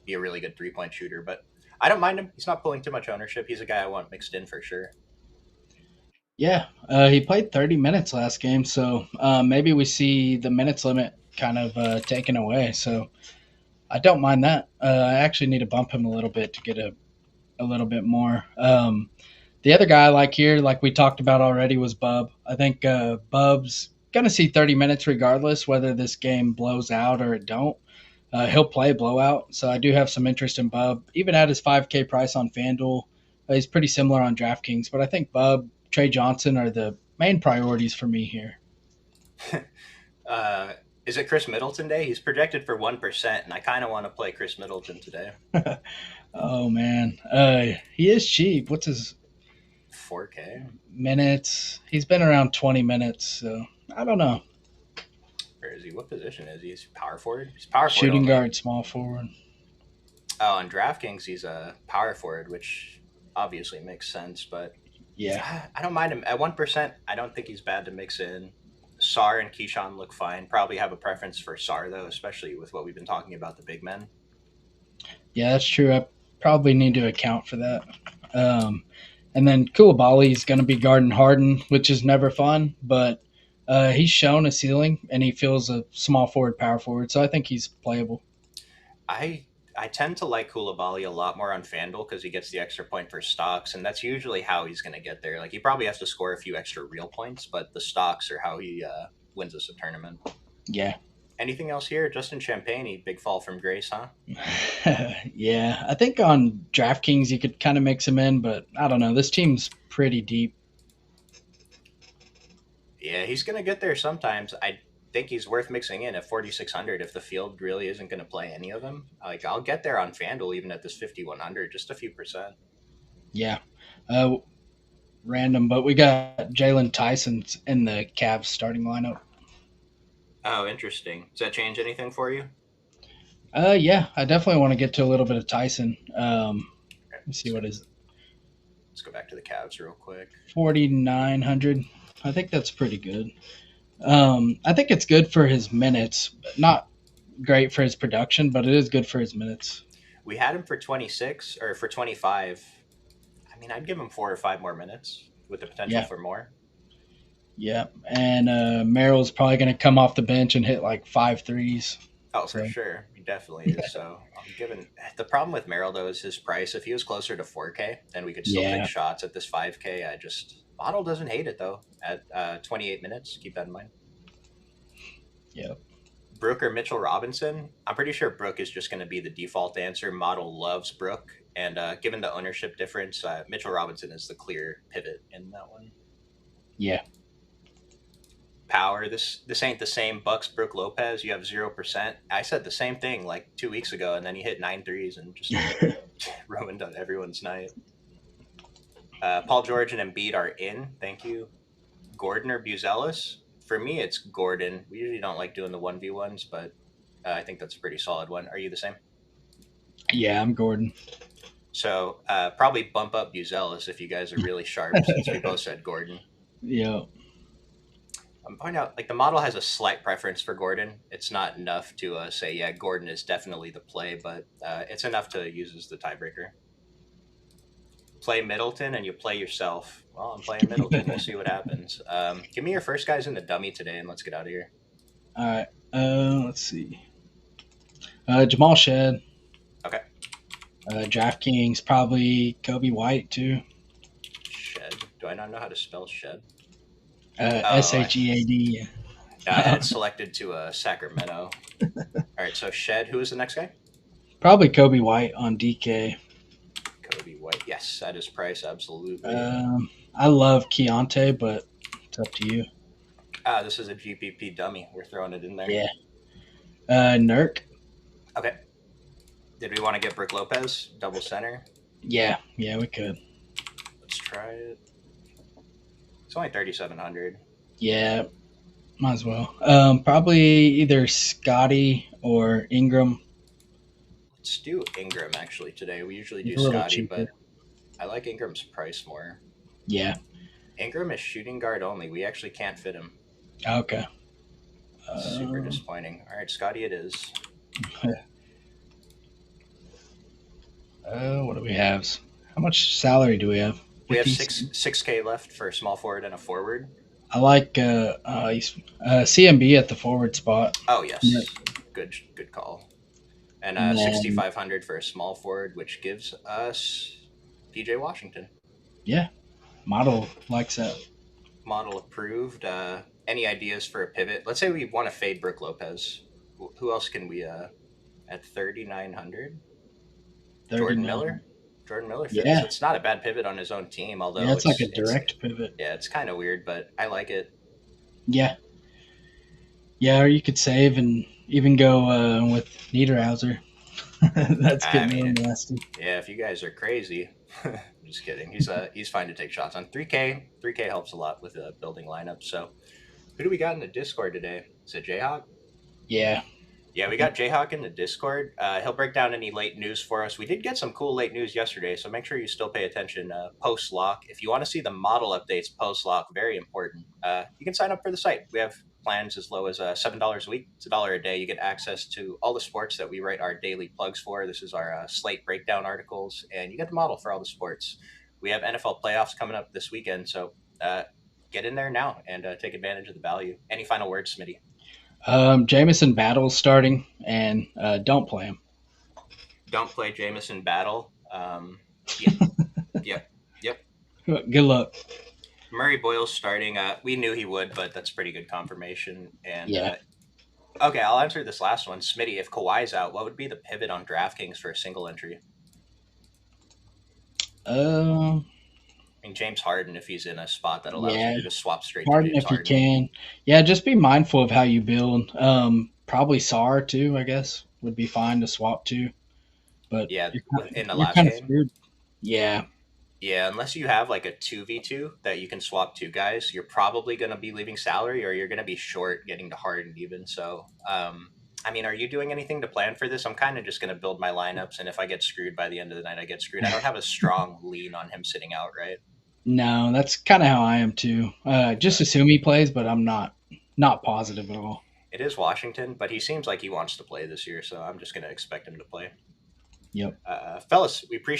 be a really good 3 point shooter? But I don't mind him. He's not pulling too much ownership. He's a guy I want mixed in for sure. Yeah. He played 30 minutes last game, so maybe we see the minutes limit kind of taken away. So I don't mind that. I actually need to bump him a little bit to get a little bit more. The other guy I like here, like we talked about already, was Bub. I think Bub's going to see 30 minutes regardless whether this game blows out or it don't. He'll play blowout, so I do have some interest in Bub. Even at his 5K price on FanDuel, he's pretty similar on DraftKings, but I think Bub, Trey Johnson are the main priorities for me here. uh, is it Chris Middleton Day? He's projected for 1%, and I kind of want to play Chris Middleton today. Oh man, he is cheap. What's his 4K? minutes? He's been around 20 minutes, so I don't know. Where is he? What position is he? He's power forward? He's power forward Shooting only. guard, small forward. Oh, on DraftKings, he's a power forward, which obviously makes sense. But Yeah. I don't mind him at 1%. I don't think he's bad to mix in. Sar and Keyshawn look fine. Probably have a preference for Sar though, especially with what we've been talking about the big men. Yeah, that's true. I probably need to account for that. Um, and then Koulibaly is going to be guarding Harden, which is never fun, but he's shown a ceiling and he feels a small forward, power forward. So I think he's playable. I I tend to like Koulibaly a lot more on FanDuel because he gets the extra point for stocks, and that's usually how he's going to get there. Like he probably has to score a few extra real points, but the stocks are how he wins us a tournament. Yeah. Anything else here? Justin Champagne, big fall from grace, huh? Yeah. I think on DraftKings you could kind of mix him in, but I don't know. This team's pretty deep. Yeah, he's going to get there sometimes. I think he's worth mixing in at 4,600 if the field really isn't going to play any of them. Like I'll get there on FanDuel even at this 5,100, just a few percent. Yeah. Uh, Random, but we got Jalen Tyson's in the Cavs starting lineup. Oh, interesting. Does that change anything for you? Yeah, I definitely want to get to a little bit of Tyson. Okay, Let's see what is let's go back to the Cavs real quick. 4,900. I think that's pretty good. I think it's good for his minutes, not great for his production, but it is good for his minutes. We had him for 26 or for 25. I mean, I'd give him 4 or 5 more minutes with the potential Yeah, for more. yeah. And Merrill's probably going to come off the bench and hit like five threes. Oh, for So sure. He definitely is. So I'm given the problem with Merrill though is his price. If he was closer to 4K, then we could still take yeah, shots at this 5K. I just Model doesn't hate it though at 28 minutes. Keep that in mind. yeah, Brooke or Mitchell Robinson? I'm pretty sure Brooke is just going to be the default answer. Model loves Brooke, and given the ownership difference, Mitchell Robinson is the clear pivot in that one. yeah. Power. This ain't the same Bucks Brooke Lopez. You have 0%. I said the same thing like 2 weeks ago, and then he hit 9 threes and just ruined everyone's night. Paul George and Embiid are in. Thank you. Gordon or Buzelis? For me, it's Gordon. We usually don't like doing the 1v1s, but I think that's a pretty solid one. Are you the same? Yeah, I'm Gordon. So probably bump up Buzelis if you guys are really sharp, since we both said Gordon. Yeah, I'm pointing out like the model has a slight preference for Gordon. It's not enough to say yeah, Gordon is definitely the play, but it's enough to use as the tiebreaker. Play Middleton and you play yourself. Well, I'm playing Middleton. We'll see what happens. Give me your first guys in the dummy today, and let's get out of here. all right. Let's see. Jamal Shed, Okay, DraftKings, probably Kobe White too. Shed. Do I not know how to spell Shed? Oh, Shead. I had selected to Sacramento. All right, so Shed. Who is the next guy? Probably Kobe White on DK. Kobe White. Yes, at his price, absolutely. I love Keontae, but it's up to you. This is a GPP dummy. We're throwing it in there. Yeah. Nurk. Okay. Did we want to get Brick Lopez double center? Yeah, we could. Let's try it. It's only 3,700. Yeah, might as well. Probably either Scotty or Ingram. Let's do Ingram actually today. We usually do He's a little Scotty, but cheaper. I like Ingram's price more. Yeah. Ingram is shooting guard only. We actually can't fit him. Okay. Super disappointing. All right, Scotty, it is. What do we have? How much salary do we have? We have 50? 6K left for a small forward and a forward. I like CMB at the forward spot. Oh yes, good call. And And then, 6,500 for a small forward, which gives us PJ Washington. yeah, model likes that. Model approved. Any ideas for a pivot? Let's say we want to fade Brooke Lopez. Who else can we at 3,900? Jordan 39. Miller. Jordan Miller fits. Yeah, It's not a bad pivot on his own team, although yeah, it's like a direct pivot. yeah, it's kind of weird, but I like it. Yeah, yeah, or you could save and even go with Niederhauser. That's I getting mean, real nasty. yeah, if you guys are crazy, I'm just kidding. He's fine to take shots on 3K. 3K helps a lot with building lineups. So, who do we got in the Discord today? Is it Jayhawk? Yeah, Yeah, we got Jayhawk in the Discord. He'll break down any late news for us. We did get some cool late news yesterday, so make sure you still pay attention post lock. If you want to see the model updates post lock, very important. You can sign up for the site. We have plans as low as $7 a week. It's $1 a day. You get access to all the sports that we write our daily plugs for. This is our slate breakdown articles, and you get the model for all the sports. We have NFL playoffs coming up this weekend, so get in there now and take advantage of the value. Any final words, Smitty? Jamison Battle's starting, and don't play him. Don't play Jameson Battle. Yeah, yep, yep. Good luck. Murray Boyle's starting. We knew he would, but that's pretty good confirmation. And Yeah. okay, I'll answer this last one. Smitty, if Kawhi's out, what would be the pivot on DraftKings for a single entry? Um. I mean, James Harden, if he's in a spot that allows you Yeah. to just swap straight to Harden James if you Harden. can. Yeah, just be mindful of how you build. Probably SAR too. I guess would be fine to swap to, but Yeah, in the you're last kind of game. screwed. Yeah. Yeah, unless you have like a 2v2 that you can swap two guys, you're probably going to be leaving salary or you're going to be short getting to Harden even. So, I mean, are you doing anything to plan for this? I'm kind of just going to build my lineups, and if I get screwed by the end of the night, I get screwed. I don't have a strong lean on him sitting out, right? No, that's kind of how I am too. Just Okay. assume he plays, but I'm not positive at all. It is Washington, but he seems like he wants to play this year, so I'm just going to expect him to play. Yep. Fellas, we appreciate